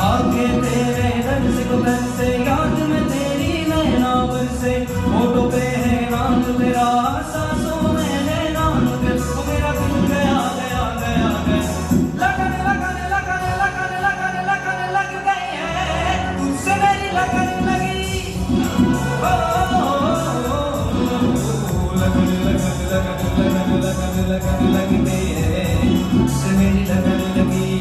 आगे तेरे दर से गुजर से याद में तेरी नैनावर से होठों पे है नाम तेरा सांसों में है नाम तेरा मेरा दिल गया गया गया गया लगन लगन लगन लगन लगन लगन लग गई है तुझसे मेरी लगन लगी लगन लगन लगन लगन लगन लगन लग गई है तुझसे मेरी लगन लगी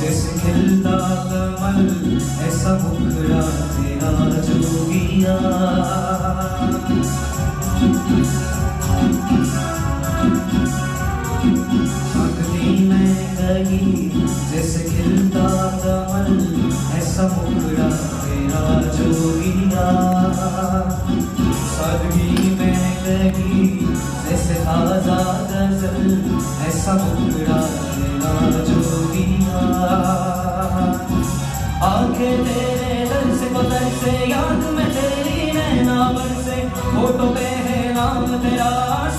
जैसे खिलता कमल ऐसा मुखड़ा तेरा जोगिया शादी में गई जैसे खिलता कमल ऐसा मुखड़ा तेरा जोगिया सादगी में गई जैसे ताजा गजल ऐसा मुखड़ा तेरा जोगिया आंखें तेरे दर से बदर से याद में तेरी नैनावर से होठों पे है नाम तेरा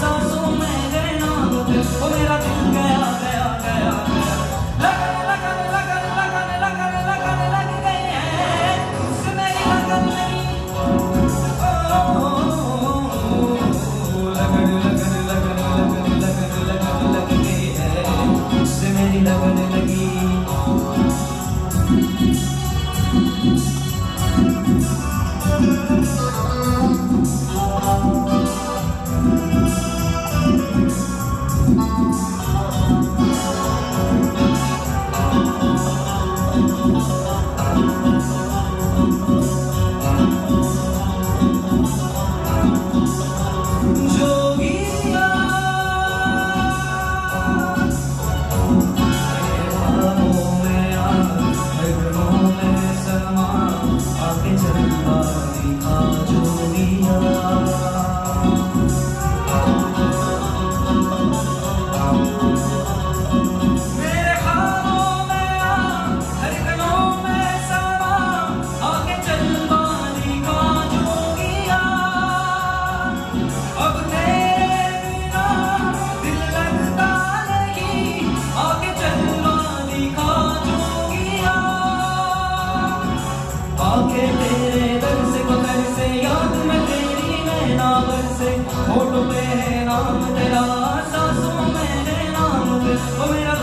सांसों में है नाम तेरा वो मेरा दिल गया गया गया गया लगन लगन लगन लगन लगन लगन लग गई है तुझसे मेरी लगन लगी लगन लगन लगन लगन लगन लगन लग गई है तुझसे मेरी लगन लगी होठों पे है नाम तेरा सांसों में है नाम तेरा वो मेरा